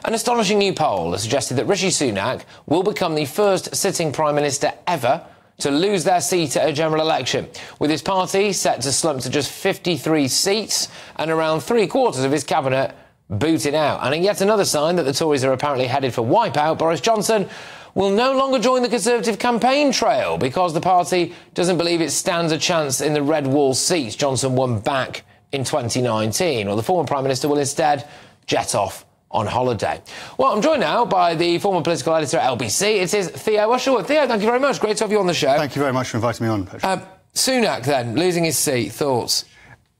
An astonishing new poll has suggested that Rishi Sunak will become the first sitting Prime Minister ever to lose their seat at a general election, with his party set to slump to just 53 seats and around three-quarters of his cabinet booted out. And in yet another sign that the Tories are apparently headed for wipeout, Boris Johnson will no longer join the Conservative campaign trail because the party doesn't believe it stands a chance in the red wall seats Johnson won back in 2019. Or the former Prime Minister will instead jet off on holiday. Well, I'm joined now by the former political editor at LBC. It is Theo Usherwood. Theo, thank you very much. Great to have you on the show. Thank you very much for inviting me on, Patrick. Sunak, then, losing his seat. Thoughts?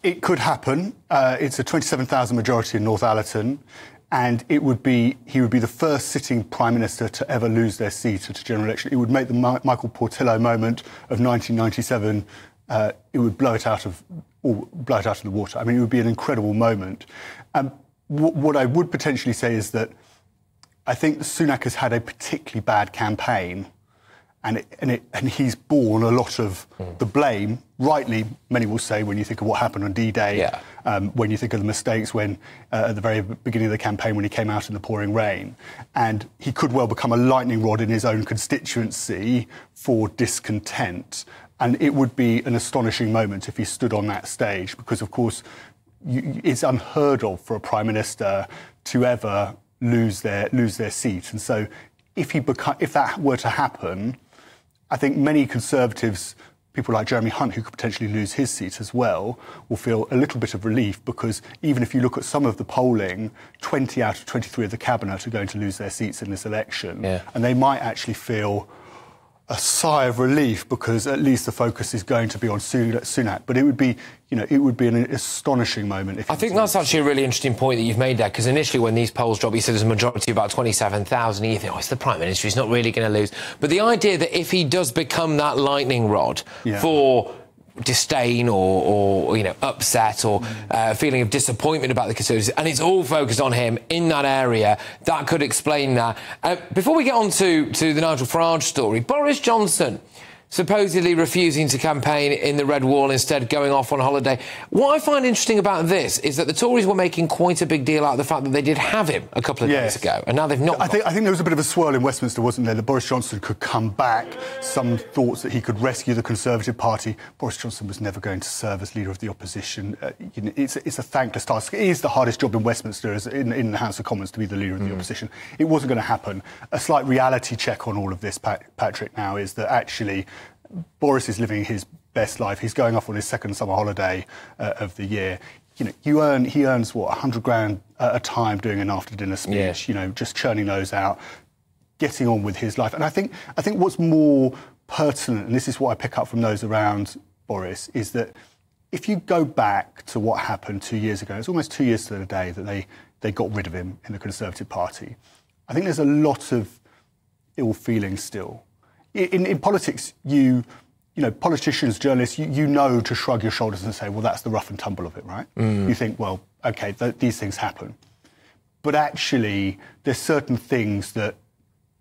It could happen. It's a 27,000 majority in North Allerton, and he would be the first sitting Prime Minister to ever lose their seat at a general election. It would make the Michael Portillo moment of 1997. It would blow it out of the water. I mean, it would be an incredible moment. What I would potentially say is that I think Sunak has had a particularly bad campaign, and he's borne a lot of the blame, rightly, many will say, when you think of what happened on D-Day, when you think of the mistakes when, at the very beginning of the campaign, when he came out in the pouring rain. And he could well become a lightning rod in his own constituency for discontent. And it would be an astonishing moment if he stood on that stage, because, of course, it's unheard of for a Prime Minister to ever lose their seat. And so if that were to happen, I think many Conservatives, people like Jeremy Hunt, who could potentially lose his seat as well, will feel a little bit of relief, because even if you look at some of the polling, 20 out of 23 of the Cabinet are going to lose their seats in this election. Yeah. And they might actually feel a sigh of relief, because at least the focus is going to be on Sunak. But it would be, an astonishing moment. I think that's actually a really interesting point that you've made there, because initially when these polls dropped, you said there's a majority of about 27,000. You think, it's the Prime Minister, he's not really going to lose. But the idea that if he does become that lightning rod for disdain or upset or feeling of disappointment about the Conservatives, and it's all focused on him in that area, that could explain that. Before we get on to the Nigel Farage story, Boris Johnson supposedly refusing to campaign in the Red Wall, instead going off on holiday. What I find interesting about this is that the Tories were making quite a big deal out of the fact that they did have him a couple of days ago, and now they've not. I think there was a bit of a swirl in Westminster, wasn't there, that Boris Johnson could come back, some thoughts that he could rescue the Conservative Party. Boris Johnson was never going to serve as leader of the opposition. It's a thankless task. It is the hardest job in Westminster, in the House of Commons, to be the leader of the opposition. It wasn't going to happen. A slight reality check on all of this, Patrick, now is that actually Boris is living his best life. He's going off on his second summer holiday of the year. He earns what, 100 grand at a time doing an after-dinner speech. Yeah. Just churning those out, getting on with his life. And I think what's more pertinent, and this is what I pick up from those around Boris, is that if you go back to what happened 2 years ago, it's almost 2 years to the day that they got rid of him in the Conservative Party. I think there's a lot of ill feeling still. In politics, politicians, journalists, you know to shrug your shoulders and say, well, that's the rough and tumble of it, right? You think, well, OK, these things happen. But actually, there's certain things that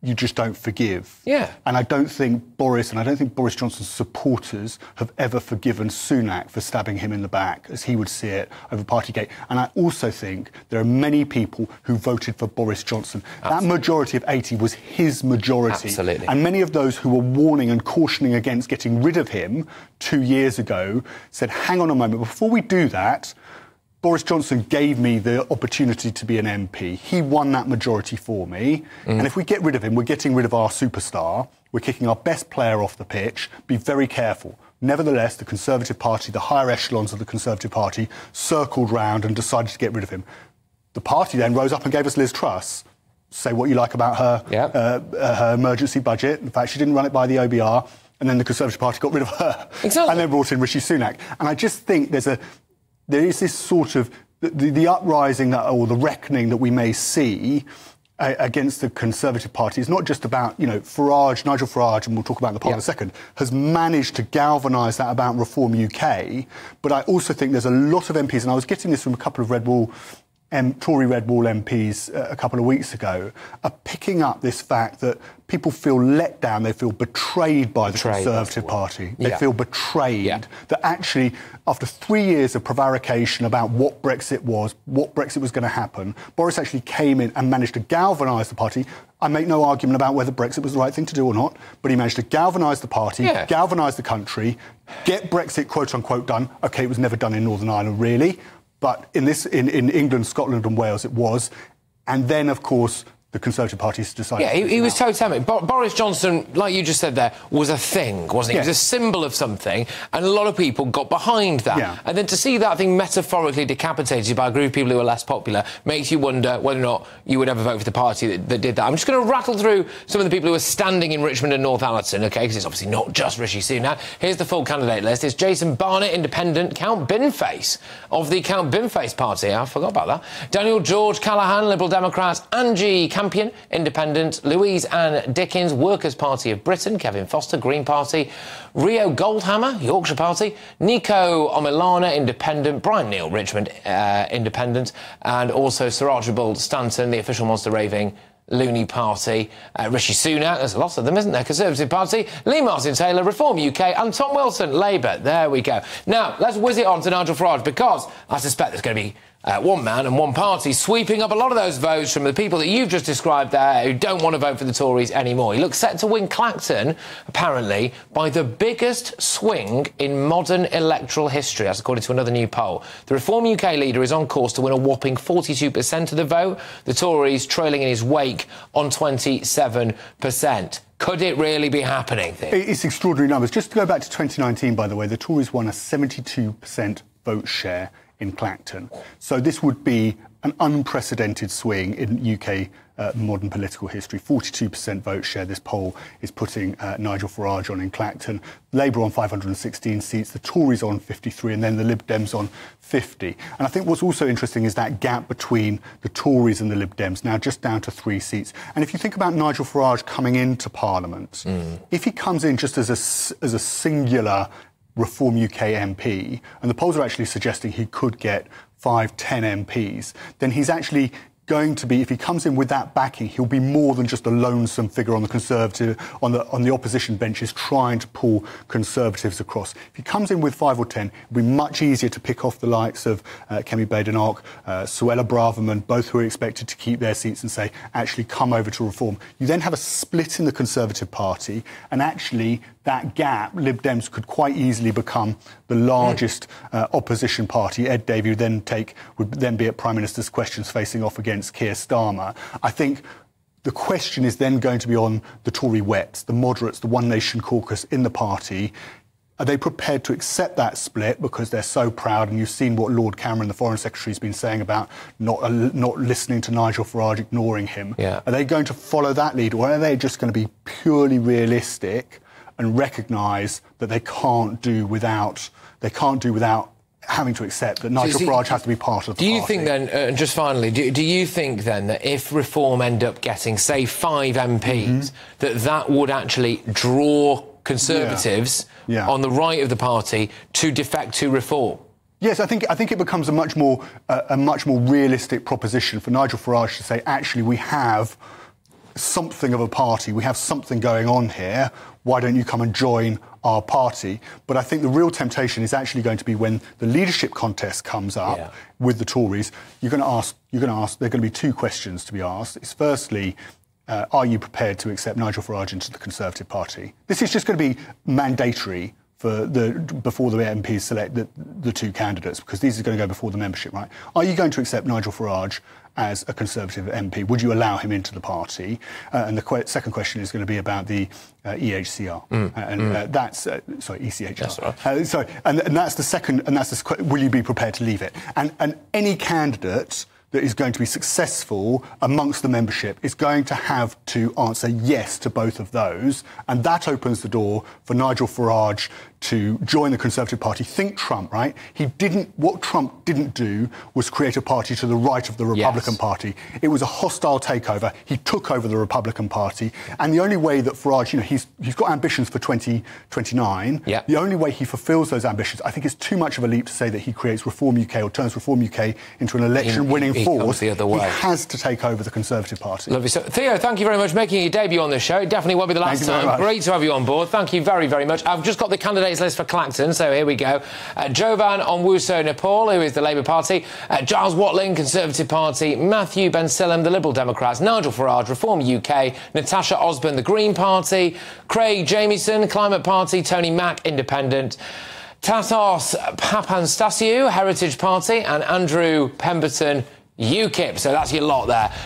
you just don't forgive. Yeah. And I don't think Boris Johnson's supporters have ever forgiven Sunak for stabbing him in the back, as he would see it, over Partygate. And I also think there are many people who voted for Boris Johnson. Absolutely. That majority of 80 was his majority. Absolutely. And many of those who were warning and cautioning against getting rid of him 2 years ago said, hang on a moment, before we do that, Boris Johnson gave me the opportunity to be an MP. He won that majority for me. And if we get rid of him, we're getting rid of our superstar. We're kicking our best player off the pitch. Be very careful. Nevertheless, the Conservative Party, the higher echelons of the Conservative Party, circled round and decided to get rid of him. The party then rose up and gave us Liz Truss. Say what you like about her emergency budget. In fact, she didn't run it by the OBR. And then the Conservative Party got rid of her. Exactly. And then brought in Rishi Sunak. And I just think there is this sort of the uprising or the reckoning that we may see against the Conservative Party is not just about, Nigel Farage, and we'll talk about in the poll in a second, has managed to galvanise that about Reform UK. But I also think there's a lot of MPs, and I was getting this from a couple of Red Wall Tory Red Wall MPs a couple of weeks ago are picking up this fact that people feel let down, they feel betrayed by the Conservative Party. They feel betrayed that actually, after 3 years of prevarication about what Brexit was going to happen, Boris actually came in and managed to galvanise the party. I make no argument about whether Brexit was the right thing to do or not, but he managed to galvanise the party, galvanise the country, get Brexit quote-unquote done. OK, it was never done in Northern Ireland, really. But in England, Scotland and Wales it was. And then, of course, the Conservative Party's decided... Yeah, he was totemic. Boris Johnson, like you just said there, was a thing, wasn't he? He was a symbol of something, and a lot of people got behind that. Yeah. And then to see that thing metaphorically decapitated by a group of people who are less popular makes you wonder whether or not you would ever vote for the party that did that. I'm just going to rattle through some of the people who are standing in Richmond and Northallerton, OK, because it's obviously not just Rishi Sunak. Here's the full candidate list. It's Jason Barnett, Independent, Count Binface of the Count Binface Party. I forgot about that. Daniel George Callaghan, Liberal Democrats. Angie Campion, Independent. Louise Ann Dickens, Workers' Party of Britain. Kevin Foster, Green Party. Rio Goldhammer, Yorkshire Party. Nico Omilana, Independent. Brian Neal, Richmond, Independent. And also Sir Archibald Stanton, the official monster raving Looney Party. Rishi Sunak, there's a lot of them, isn't there? Conservative Party. Lee Martin Taylor, Reform UK. And Tom Wilson, Labour. There we go. Now, let's whiz it on to Nigel Farage, because I suspect there's going to be one man and one party sweeping up a lot of those votes from the people that you've just described there who don't want to vote for the Tories anymore. He looks set to win Clacton, apparently, by the biggest swing in modern electoral history, that's according to another new poll. The Reform UK leader is on course to win a whopping 42% of the vote, the Tories trailing in his wake on 27%. Could it really be happening? It's extraordinary numbers. Just to go back to 2019, by the way, the Tories won a 72% vote share in Clacton. So this would be an unprecedented swing in UK modern political history. 42% vote share. This poll is putting Nigel Farage on in Clacton. Labour on 516 seats, the Tories on 53, and then the Lib Dems on 50. And I think what's also interesting is that gap between the Tories and the Lib Dems, now just down to 3 seats. And if you think about Nigel Farage coming into Parliament, if he comes in just as a singular Reform UK MP, and the polls are actually suggesting he could get 5, 10 MPs, then he's actually going to be, if he comes in with that backing, he'll be more than just a lonesome figure on the Conservative, on the opposition benches trying to pull Conservatives across. If he comes in with 5 or 10, it'll be much easier to pick off the likes of Kemi Badenoch, Suella Braverman, both who are expected to keep their seats, and say, actually come over to Reform. You then have a split in the Conservative Party, and actually that gap, Lib Dems could quite easily become the largest opposition party. Ed Davey would then be at Prime Minister's questions facing off against Keir Starmer. I think the question is then going to be on the Tory wets, the moderates, the One Nation caucus in the party. Are they prepared to accept that split because they're so proud? And you've seen what Lord Cameron, the Foreign Secretary, has been saying about not listening to Nigel Farage, ignoring him. Yeah. Are they going to follow that lead, or are they just going to be purely realistic and recognise that they can't do without having to accept that Nigel Farage has to be part of the party? Do you think then, just finally, do you think then that if Reform end up getting, say, 5 MPs, that would actually draw Conservatives on the right of the party to defect to Reform? Yes, I think it becomes a much more realistic proposition for Nigel Farage to say, actually, we have something of a party, we have something going on here, why don't you come and join our party? But I think the real temptation is actually going to be when the leadership contest comes up with the Tories, there are going to be 2 questions to be asked. It's firstly, are you prepared to accept Nigel Farage into the Conservative Party? This is just going to be mandatory before the MPs select the 2 candidates, because these are going to go before the membership, right? Are you going to accept Nigel Farage as a Conservative MP? Would you allow him into the party? And the second question is going to be about the EHCR, that's ECHR. That's right. And that's the second. And that's will you be prepared to leave it? And any candidate that is going to be successful amongst the membership is going to have to answer yes to both of those, and that opens the door for Nigel Farage to join the Conservative Party. Think Trump, right? What Trump didn't do was create a party to the right of the Republican Party. It was a hostile takeover. He took over the Republican Party. And the only way that Farage, you know, he's got ambitions for 2029. Yeah. The only way he fulfills those ambitions, I think it's too much of a leap to say that he creates Reform UK or turns Reform UK into an election-winning force. The other way. He has to take over the Conservative Party. Lovely. So, Theo, thank you very much for making your debut on the show. It definitely won't be the last time. Great to have you on board. Thank you very, very much. I've just got the candidates list for Clacton, so here we go. Jovan Onwuso-Nepal, who is the Labour Party, Giles Watling, Conservative Party, Matthew Bensilem, the Liberal Democrats, Nigel Farage, Reform UK, Natasha Osborne, the Green Party, Craig Jamieson, Climate Party, Tony Mack, Independent, Tasos Papanstasiou, Heritage Party, and Andrew Pemberton, UKIP. So that's your lot there.